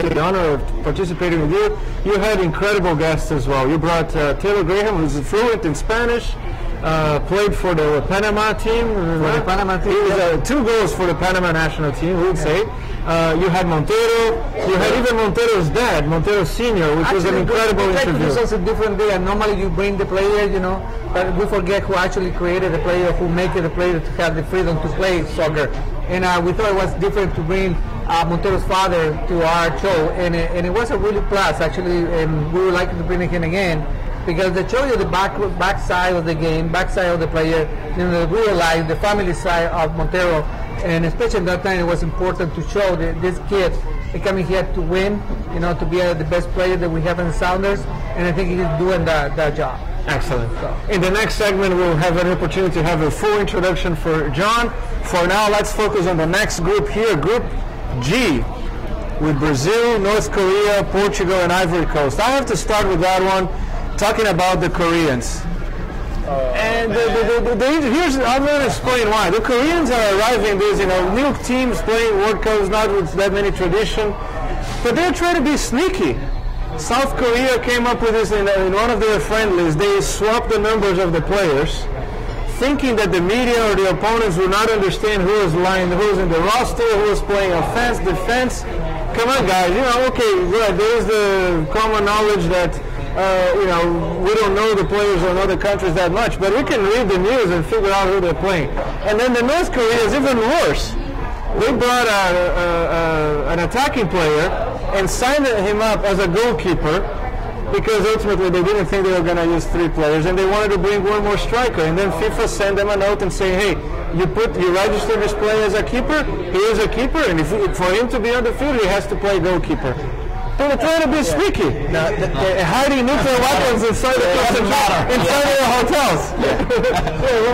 the honor of participating with you. You had incredible guests as well. You brought Taylor Graham, who's fluent in Spanish, played for the Panama team. For the Panama team. He was 2 goals for the Panama national team, we would say. You had Montero. You had even Montero's dad, Montero Sr., which was an incredible interview. It's also a different day, and normally you bring the player, you know, but we forget who actually created the player, who made the player to have the freedom to play soccer. And we thought it was different to bring Montero's father to our show, and it was a really plus, actually, and we would like to bring him again, because they show you the back side of the game, back side of the player, you know, the real life, the family side of Montero, and especially at that time it was important to show that this kid is coming here to win, you know, to be the best player that we have in the Sounders, and I think he's doing that job. Excellent. In the next segment, we'll have an opportunity to have a full introduction for John. For now, let's focus on the next group here, Group G, with Brazil, North Korea, Portugal, and Ivory Coast. I have to start with that one, talking about the Koreans. And here's, I'm going to explain why. The Koreans are arriving, these, you know, new teams playing World Cups, not with that many tradition, but they're trying to be sneaky. South Korea came up with this in one of their friendlies. They swapped the numbers of the players, thinking that the media or the opponents would not understand who was lying, who was in the roster, who was playing offense, defense. Come on, guys. You know, okay, good. There is the common knowledge that you know, we don't know the players in other countries that much, but we can read the news and figure out who they're playing. And then the North Korea is even worse. They brought an attacking player and signed him up as a goalkeeper, because ultimately they didn't think they were going to use 3 players, and they wanted to bring one more striker. And then FIFA sent them a note and say, hey, you register this player as a keeper, he is a keeper, and for him to be on the field, he has to play goalkeeper. So they're trying to be sneaky. They're hiding nuclear weapons inside their hotels. They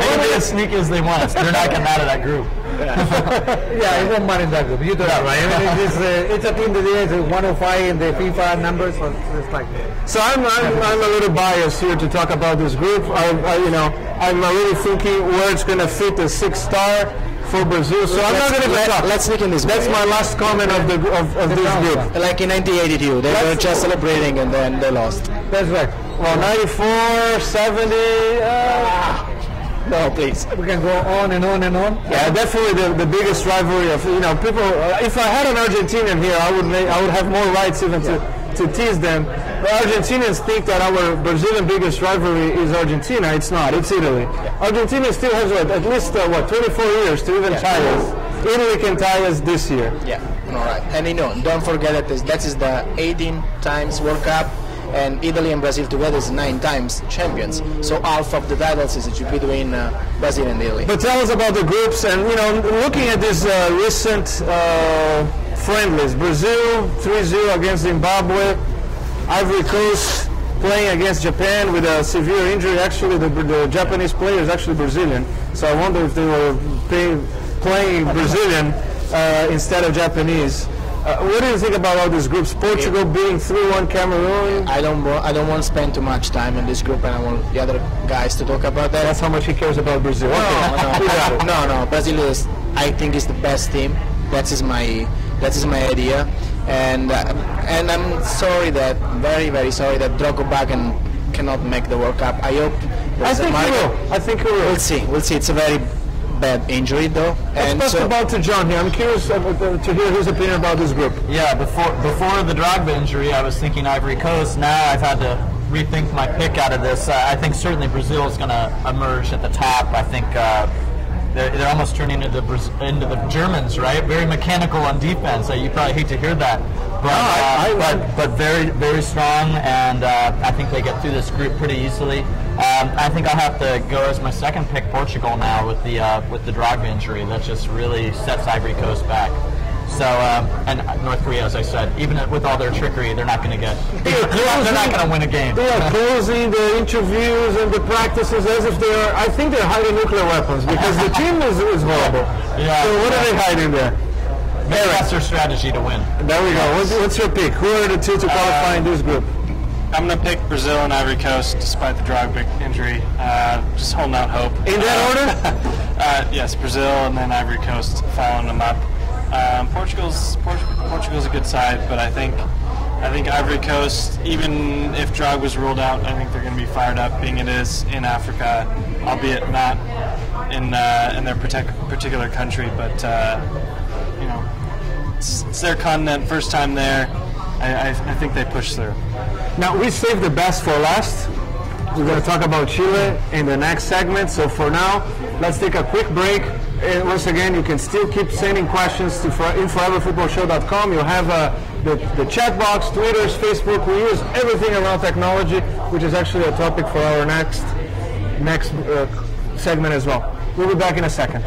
can be as sneaky as they want. They're not getting out of that group. Yeah, it won't matter in that group. You know that, right? I mean, it's a team that is 105 in the FIFA numbers, so it's like. So I'm a little biased here to talk about this group. I'm really thinking where it's going to fit a 6-star for Brazil. So I'm not going to talk. Let's sneak in this. That's my last comment of this group. Like in 1982, they were just celebrating and then they lost. That's right. Well, 94, 70. No, please. We can go on and on and on. Yeah, definitely the biggest rivalry of people. If I had an Argentinian here, I would have more rights even to tease them. The Argentinians think that our Brazilian biggest rivalry is Argentina. It's not. It's Italy. Yeah. Argentina still has at least 24 years to even tie us. Italy can tie us this year. Yeah. All right. And don't forget that that is the 18 times World Cup. And Italy and Brazil together is 9 times champions. So half of the titles is between Brazil and Italy. But tell us about the groups, and looking at these recent friendlies, Brazil 3-0 against Zimbabwe, Ivory Coast playing against Japan with a severe injury. Actually, the Japanese player is actually Brazilian, so I wonder if they were playing Brazilian instead of Japanese. What do you think about all these groups? Portugal being 3-1 Cameroon. I don't want to spend too much time in this group, and I want the other guys to talk about that. That's how much he cares about Brazil. No. Brazil I think is the best team. That is my idea, and I'm sorry that very sorry that Drogba cannot make the World Cup. I hope. I think he will. We'll see. It's a very bad injury though. Let's pass the ball to John here. I'm curious to hear his opinion about this group. Yeah, before the Drogba injury, I was thinking Ivory Coast. Now I've had to rethink my pick out of this. I think certainly Brazil is going to emerge at the top. I think they're almost turning into the Germans, right? Very mechanical on defense. You probably hate to hear that, but very very strong, and I think they get through this group pretty easily. I think I'll have to go as my second pick Portugal now with the Drogba injury. That just really sets Ivory Coast back. So and North Korea, as I said, even with all their trickery, they're not going to get. They're not going to win a game. They are closing the interviews and the practices as if they are. I think they're hiding nuclear weapons because the team is horrible. Yeah. So what are they hiding there? Maybe that's their strategy to win. There we go. What's your pick? Who are the two to qualify in this group? I'm going to pick Brazil and Ivory Coast despite the Drogba injury. Just holding out hope. In that order? Yes, Brazil and then Ivory Coast following them up. Portugal's Portugal's a good side, but I think Ivory Coast, even if Drogba was ruled out, I think they're going to be fired up, being it is in Africa, albeit not in their particular country. But you know, it's their continent, first time there. I think they push through. Now we saved the best for last. We're going to talk about Chile in the next segment. So for now, let's take a quick break. And once again, you can still keep sending questions to info.everfootballshow.com. You'll have the chat box, Twitters, Facebook. We use everything around technology, which is actually a topic for our next segment as well. We'll be back in a second.